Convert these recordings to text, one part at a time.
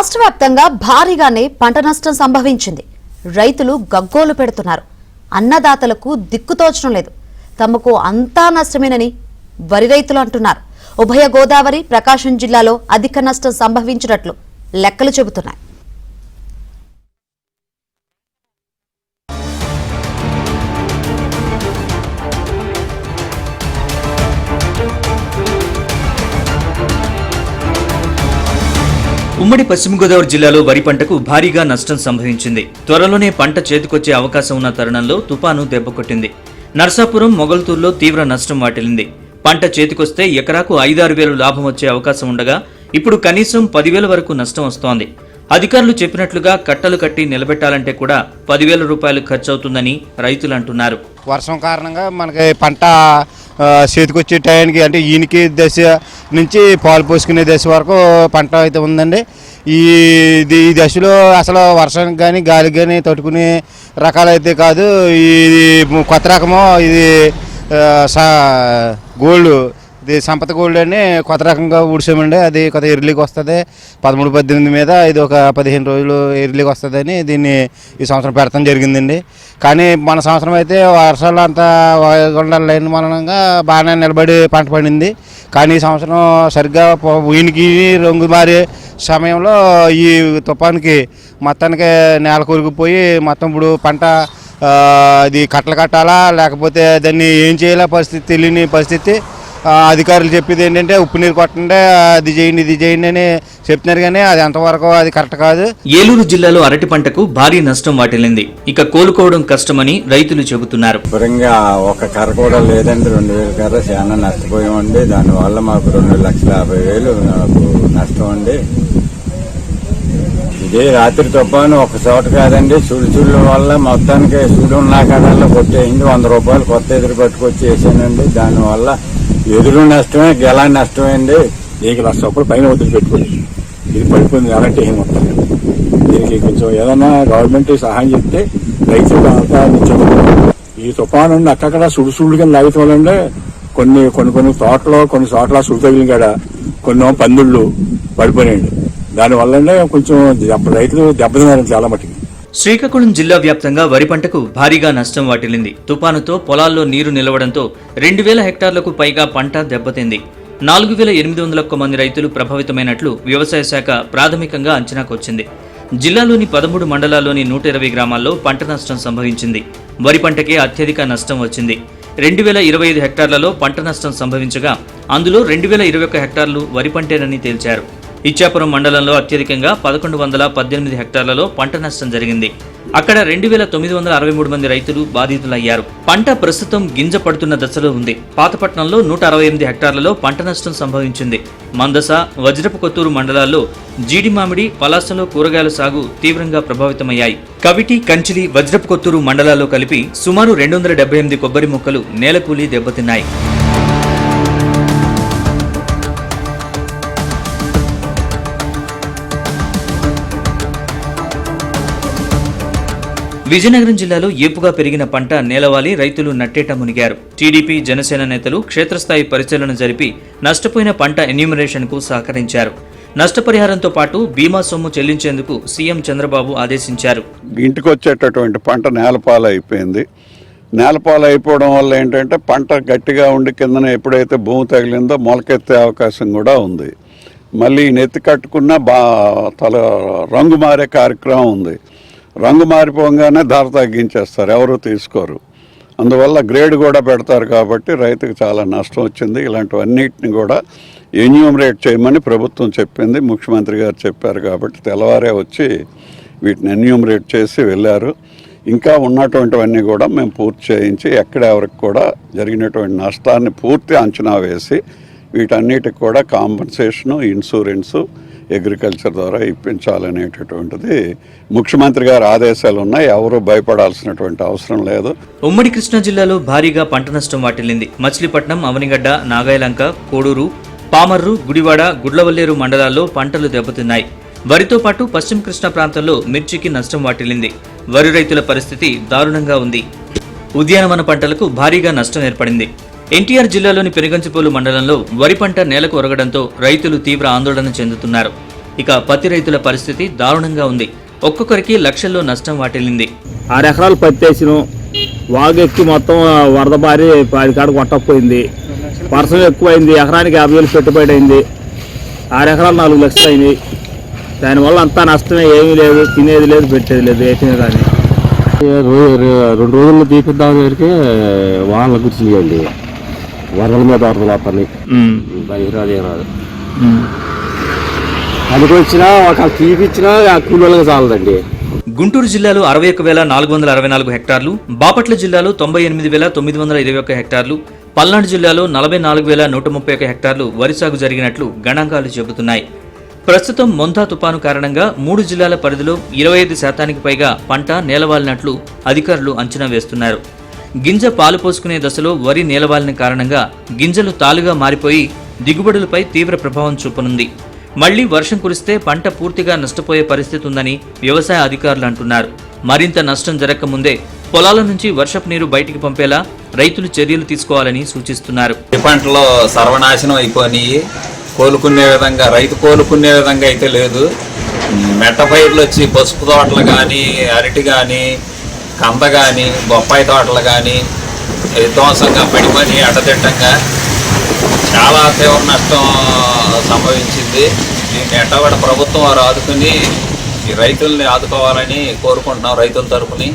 రాష్ట్ర వ్యాప్తంగా భారీగానే పంట నష్టం సంభవించింది. రైతులు గగ్గోలు పెడుతున్నారు. అన్నదాతలకు దిక్కుతోచడం లేదు. తమకు అంతా నష్టమేనని వరి రైతులు అంటున్నారు. ఉభయ గోదావరి, ప్రకాశం జిల్లాలో అధిక నష్టం సంభవించినట్లు లెక్కలు చెబుతున్నాయి. ఉమ్మడి పశ్చిమ గోదావరి జిల్లాలో వరి పంటకు భారీగా నష్టం సంభవించింది. త్వరలోనే పంట చేతికొచ్చే అవకాశం ఉన్న తరుణంలో తుపాను దెబ్బకొట్టింది. నర్సాపురం, మొగల్తూరులో తీవ్ర నష్టం వాటిల్లింది. పంట చేతికొస్తే ఎకరాకు 5-6 వేలు లాభం వచ్చే అవకాశం ఉండగా ఇప్పుడు కనీసం 10,000 వరకు నష్టం వస్తోంది. అధికారులు చెప్పినట్లుగా కట్టలు కట్టి నిలబెట్టాలంటే కూడా 10,000 రూపాయలు ఖర్చవుతుందని రైతులు అంటున్నారు. వర్షం కారణంగా మనకి పంట చేతికొచ్చే టైంకి అంటే ఈయనకి దశ నుంచి పాలు పోసుకునే దశ వరకు పంట అయితే ఉందండి. ఈ దశలో అసలు వర్షానికి కానీ గాలికి కానీ తట్టుకునే రకాలైతే కాదు. ఇది కొత్త రకము, ఇది గోల్డ్, ఇది సంపద గోల్డ్ అని కొత్త రకంగా ఊడ్చామండి. అది కొత్త ఎర్లీకి వస్తుంది. 13-18 మీద ఇది ఒక 15 రోజులు ఎర్లీకి వస్తుందని దీన్ని ఈ సంవత్సరం పెడతాం జరిగిందండి. కానీ మన సంవత్సరం అయితే వర్షాలు అంతా లేని మూలంగా బాగానే నిలబడి పంట పండింది. కానీ ఈ సంవత్సరం సరిగ్గా వీనికి రంగు మారే సమయంలో ఈ తుఫాన్కి మొత్తానికి నేల కొరిగిపోయి మొత్తం ఇప్పుడు పంట అది కట్టలు కట్టాలా లేకపోతే దాన్ని ఏం చేయాలా పరిస్థితి తెలియని పరిస్థితి. అధికారులు చెప్పేది ఏంటంటే ఉప్పు నీరు కొట్టండి, అది చేయండి, ఇది చేయండి అని చెప్తున్నారు. కానీ అది ఎంతవరకు అది కరెక్ట్ కాదు. ఏలూరు జిల్లాలో అరటి పంటకు భారీ నష్టం వాటిల్లింది. ఇక కోలుకోవడం కష్టమని రైతులు చెబుతున్నారు. ఒక కర్ర కూడా లేదండి. 2,000 కర్ర చాలా నష్టపోయామండి. దానివల్ల మాకు 2,50,000 నాకు నష్టం అండి. ఇదే రాత్రి తుఫాను ఒక చోట కాదండి, సుడుచుళ్ళ వల్ల మొత్తానికి సుడు ఉన్న కడాల్లో కొట్టేయండి. 100 రూపాయలు కొత్త ఎదురు పట్టుకొచ్చి వేసానండి. దానివల్ల ఎదురు నష్టమే, గెలా నష్టమైంది. 1,00,000 రూపాయలు పైన వదిలి పెట్టుకోండి. ఇది పడిపోయింది అలాంటి ఏం మొత్తం. దీనికి కొంచెం ఏదైనా గవర్నమెంట్ సహాయం చెప్తే రైతులకు అంతా ఈ తుఫాను అక్కడ సుడు కింద లాగితే వాళ్ళండి కొన్ని తోటలో కొన్ని చోట్ల సుడు తగిలిన కాడ కొన్ని పందుళ్ళు పడిపోయాయండి. దానివల్లనే కొంచెం రైతులు దెబ్బతిన్నారు చాలా మటుకు. శ్రీకాకుళం జిల్లా వ్యాప్తంగా వరి పంటకు భారీగా నష్టం వాటిల్లింది. తుపానుతో పొలాల్లో నీరు నిలవడంతో 2,000 హెక్టార్లకు పైగా పంట దెబ్బతింది. 4,801 మంది రైతులు ప్రభావితమైనట్లు వ్యవసాయ శాఖ ప్రాథమికంగా అంచనాకొచ్చింది. జిల్లాలోని 13 మండలాల్లోని 120 గ్రామాల్లో పంట నష్టం సంభవించింది. వరి పంటకే అత్యధిక నష్టం వచ్చింది. 2,025 హెక్టార్లలో పంట నష్టం సంభవించగా అందులో 2,021 హెక్టార్లు వరి పంటేనని తేల్చారు. ఇచ్చాపురం మండలంలో అత్యధికంగా 1,118 హెక్టార్లలో పంట నష్టం జరిగింది. అక్కడ 2,963 మంది రైతులు బాధితులయ్యారు. పంట ప్రస్తుతం గింజ పడుతున్న దశలో ఉంది. పాతపట్నంలో 168 హెక్టార్లలో పంట నష్టం సంభవించింది. మందస, వజ్రపు కొత్తూరు మండలాల్లో జీడి మామిడి, పలాసలో కూరగాయల సాగు తీవ్రంగా ప్రభావితమయ్యాయి. కవిటి, కంచిలి, వజ్రపు కొత్తూరు మండలాల్లో కలిపి సుమారు 278 కొబ్బరి మొక్కలు నేలకూలి దెబ్బతిన్నాయి. విజయనగరం జిల్లాలో ఏపుగా పెరిగిన పంట నేలవాలి రైతులు నట్టేట మునిగారు. టీడీపీ, జనసేన నేతలు క్షేత్రస్థాయి పరిశీలన జరిపి నష్టపోయిన పంట ఎన్యూమరేషన్కు సహకరించారు. నష్టపరిహారంతో పాటు బీమా సొమ్ము చెల్లించేందుకు సీఎం చంద్రబాబు ఆదేశించారు. ఇంటికి వచ్చేటటువంటి పంట నేలపాలు అయిపోయింది. నేలపాలు అయిపోవడం వల్ల ఏంటంటే పంట గట్టిగా ఉండి కిందన ఎప్పుడైతే భూమి తగిలిందో మొలకెత్తే అవకాశం కూడా ఉంది. మళ్ళీ నెత్తి కట్టుకున్న రంగు మారే కార్యక్రమం ఉంది. రంగు మారిపోగానే ధర తగ్గించేస్తారు, ఎవరు తీసుకోరు. అందువల్ల గ్రేడ్ కూడా పెడతారు. కాబట్టి రైతుకు చాలా నష్టం వచ్చింది. ఇలాంటివన్నిటిని కూడా ఎన్యూమరేట్ చేయమని ప్రభుత్వం చెప్పింది, ముఖ్యమంత్రి గారు చెప్పారు. కాబట్టి తెల్లవారే వచ్చి వీటిని ఎన్యూమరేట్ చేసి వెళ్ళారు. ఇంకా ఉన్నటువంటివన్నీ కూడా మేము పూర్తి చేయించి ఎక్కడ ఎవరికి కూడా జరిగినటువంటి నష్టాన్ని పూర్తి అంచనా వేసి వీటన్నిటికి కూడా కాంపన్సేషను, ఇన్సూరెన్సు అగ్రికల్చర్ ద్వారా ఇప్పించాలనేటటువంటిది ముఖ్యమంత్రి గారి ఆదేశాలు ఉన్నాయి. ఎవరూ భయపడాల్సినటువంటి అవసరం లేదు. ఉమ్మడి కృష్ణా జిల్లాలో భారీగా పంట నష్టం వాటిల్లింది. మచిలీపట్నం, అవనిగడ్డ, నాగాయలంక, కోడూరు, పామర్రు, గుడివాడ, గుడ్లవల్లేరు మండలాల్లో పంటలు దెబ్బతిన్నాయి. వరితో పాటు పశ్చిమ కృష్ణా ప్రాంతంలో మిర్చికి నష్టం వాటిల్లింది. వరి రైతుల పరిస్థితి దారుణంగా ఉంది. ఉద్యానవన పంటలకు భారీగా నష్టం ఏర్పడింది. ఎన్టీఆర్ జిల్లాలోని పెనుగంచిప్రోలు మండలంలో వరి పంట నేలకు ఒరగడంతో రైతులు తీవ్ర ఆందోళన చెందుతున్నారు. ఇక పత్తి రైతుల పరిస్థితి దారుణంగా ఉంది. ఒక్కొక్కరికి లక్షల్లో నష్టం వాటిల్లింది. 6 ఎకరాలు పత్తి వేసినాం. వాగెక్కి మొత్తం వరద బారి 10 కాడ కొట్టకపోయింది. వర్షం ఎక్కువైంది. ఎకరానికి 50,000 పెట్టుబడి అయింది. 6 ఎకరాలు 4 లక్షలు అయింది. దానివల్ల అంతా నష్టమే, ఏమీ లేదు, తినేది లేదు, పెట్టేది లేదు, వేసినా కానీ. 2 రోజుల్లో తీపిద్దాం దగ్గరికి వానలు గుర్చినాయండి. వరదల మీద వరదలు వస్తాయి. దానికి రాదు ఏం రాదు. పనికి వచ్చినా ఒక తీపిచ్చినా ఆ కూలీలకు చాలదండి. గుంటూరు జిల్లాలో 61,464 హెక్టార్లు, బాపట్ల జిల్లాలో 98,921 హెక్టార్లు, పల్నాడు జిల్లాలో 44,131 హెక్టార్లు వరి సాగు జరిగినట్లు గణాంకాలు చెబుతున్నాయి. ప్రస్తుతం మొంతా తుపాను కారణంగా 3 జిల్లాల పరిధిలో 25% పైగా పంట నేలవాలినట్లు అధికారులు అంచనా వేస్తున్నారు. గింజ పాలు పోసుకునే దశలో వరి నేలవాలిన కారణంగా గింజలు తాలుగా మారిపోయి దిగుబడులపై తీవ్ర ప్రభావం చూపనుంది. మళ్లీ వర్షం కురిస్తే పంట పూర్తిగా నష్టపోయే పరిస్థితి ఉందని వ్యవసాయ అధికారులు అంటున్నారు. మరింత నష్టం జరగకముందే పొలాల నుంచి వర్షపు నీరు బయటికి పంపేలా రైతులు చర్యలు తీసుకోవాలని సూచిస్తున్నారు. ఈ పంటలో సర్వనాశనం అయిపోయి కోలుకునే విధంగా రైతు కోలుకునే విధంగా అయితే లేదు. మెట్ట పైర్లు వచ్చి పసుపు తోటలు కానీ, అరటి కానీ, కంద కానీ, బొప్పాయి తోటలు కానీ విధ్వంసంగా పడిపోయి అడ్డదిడ్డంగా చాలా తీవ్ర నష్టం సంభవించింది. దీన్ని ఎట్టబడి ప్రభుత్వం వారు ఆదుకుని ఈ రైతుల్ని ఆదుకోవాలని కోరుకుంటున్నాం రైతుల తరపుని.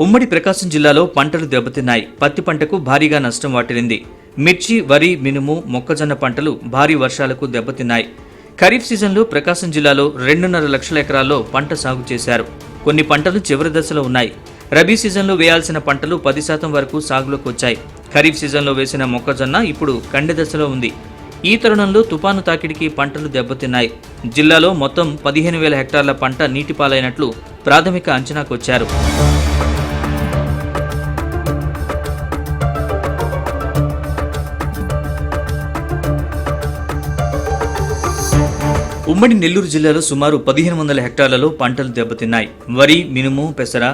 ఉమ్మడి ప్రకాశం జిల్లాలో పంటలు దెబ్బతిన్నాయి. పత్తి పంటకు భారీగా నష్టం వాటిల్లింది. మిర్చి, వరి, మినుము, మొక్కజొన్న పంటలు భారీ వర్షాలకు దెబ్బతిన్నాయి. ఖరీఫ్ సీజన్లో ప్రకాశం జిల్లాలో 2.5 లక్షల ఎకరాల్లో పంట సాగు చేశారు. కొన్ని పంటలు చివరి దశలో ఉన్నాయి. రబీ సీజన్లో వేయాల్సిన పంటలు 10% వరకు సాగులోకి వచ్చాయి. ఖరీఫ్ సీజన్లో వేసిన మొక్కజొన్న ఇప్పుడు కండె దశలో ఉంది. ఈ తరుణంలో తుపాను తాకిడికి పంటలు దెబ్బతిన్నాయి. జిల్లాలో మొత్తం 15,000 హెక్టార్ల పంట నీటిపాలైనట్లు ప్రాథమిక అంచనాకొచ్చారు. ఉమ్మడి నెల్లూరు జిల్లాలో సుమారు 1,500 హెక్టార్లలో పంటలు దెబ్బతిన్నాయి. వరి, మినుము, పెసర,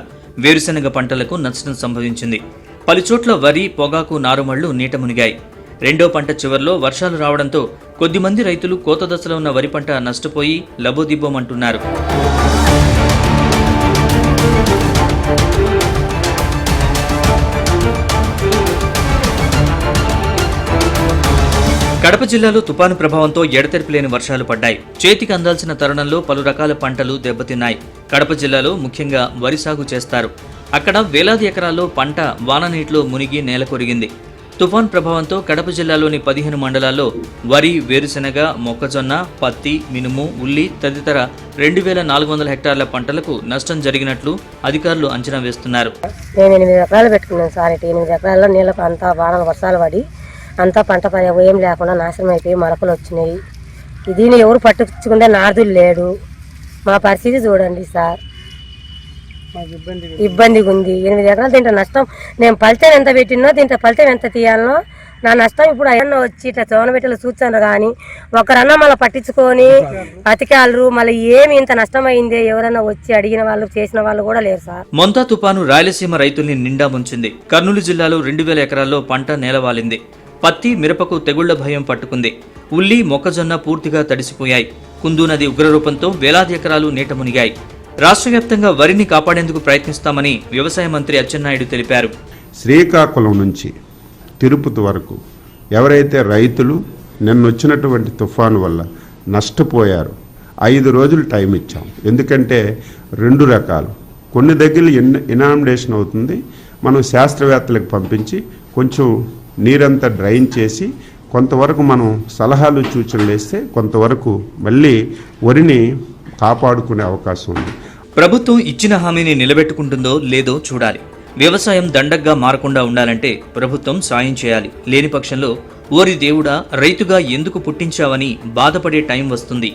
వేరుశెనగ పంటలకు నష్టం సంభవించింది. పలుచోట్ల వరి, పొగాకు నారుమళ్లు నీట మునిగాయి. రెండో పంట చివర్లో వర్షాలు రావడంతో కొద్దిమంది రైతులు కోత దశలో ఉన్న వరి పంట నష్టపోయి లబోదిబ్బోమంటున్నారు. కడప జిల్లాలో తుపాను ప్రభావంతో ఎడతెరిపి లేని వర్షాలు పడ్డాయి. చేతికి అందాల్సిన తరుణంలో పలు రకాల పంటలు దెబ్బతిన్నాయి. కడప జిల్లాలో ముఖ్యంగా వరి సాగు చేస్తారు. అక్కడ వేలాది ఎకరాల్లో పంట వాన నీటిలో మునిగి నేల కొరిగింది. తుఫాన్ ప్రభావంతో కడప జిల్లాలోని 15 మండలాల్లో వరి, వేరుశెనగ, మొక్కజొన్న, పత్తి, మినుము, ఉల్లి తదితర 2,400 హెక్టార్ల పంటలకు నష్టం జరిగినట్లు అధికారులు అంచనా వేస్తున్నారు. మేము 8 ఎకరాలు పెట్టుకున్నాం సార్. 8 ఎకరాల్లో నీళ్ళకు అంతా వానలు వర్షాలు పడి అంతా పంట ఏం లేకుండా నాశనం అయిపోయి మొలకలు వచ్చినాయి. దీన్ని ఎవరు పట్టించుకుంటే నార్దులు లేడు. మా పరిస్థితి చూడండి సార్, ఇబ్బందిగా ఉంది. 8 ఎకరాలు దీంట్లో నష్టం. నేను ఫలితం ఎంత పెట్టినో దీంట్లో ఫలితం ఎంత తీయాలనో నా నష్టం ఇప్పుడు అయ్యన్న వచ్చి ఇట్లా చోనబెట్టలు చూచాను కానీ ఒకరన్నా మళ్ళీ పట్టించుకొని అతికాలరు మళ్ళీ ఏమి ఇంత నష్టం అయింది ఎవరన్నా వచ్చి అడిగిన వాళ్ళు చేసిన వాళ్ళు కూడా లేరు సార్. మొంతా తుపాను రాయలసీమ రైతుల్ని నిండా ముంచింది. కర్నూలు జిల్లాలో 2,000 ఎకరాల్లో పంట నేలవాలింది. పత్తి, మిరపకు తెగుళ్ల భయం పట్టుకుంది. ఉల్లి, మొక్కజొన్న పూర్తిగా తడిసిపోయాయి. కుందు నది ఉగ్రరూపంతో వేలాది ఎకరాలు నీట మునిగాయి. రాష్ట్ర వ్యాప్తంగా వరిని కాపాడేందుకు ప్రయత్నిస్తామని వ్యవసాయ మంత్రి అచ్చెన్నాయుడు తెలిపారు. శ్రీకాకుళం నుంచి తిరుపతి వరకు ఎవరైతే రైతులు నిన్నొచ్చినటువంటి తుఫాను వల్ల నష్టపోయారు 5 రోజులు టైం ఇచ్చాం. ఎందుకంటే 2 రకాలు, కొన్ని దగ్గర ఇనామిడేషన్ అవుతుంది, మనం శాస్త్రవేత్తలకు పంపించి కొంచెం నీరంతా డ్రైన్ చేసి కొంతవరకు మనం సలహాలు సూచనలు వేస్తే కొంతవరకు మళ్ళీ వరిని కాపాడుకునే అవకాశం ఉంది. ప్రభుత్వం ఇచ్చిన హామీని నిలబెట్టుకుంటుందో లేదో చూడాలి. వ్యవసాయం దండగ్గా మారకుండా ఉండాలంటే ప్రభుత్వం సాయం చేయాలి. లేని పక్షంలో ఓరి దేవుడా రైతుగా ఎందుకు పుట్టించావని బాధపడే టైం వస్తుంది.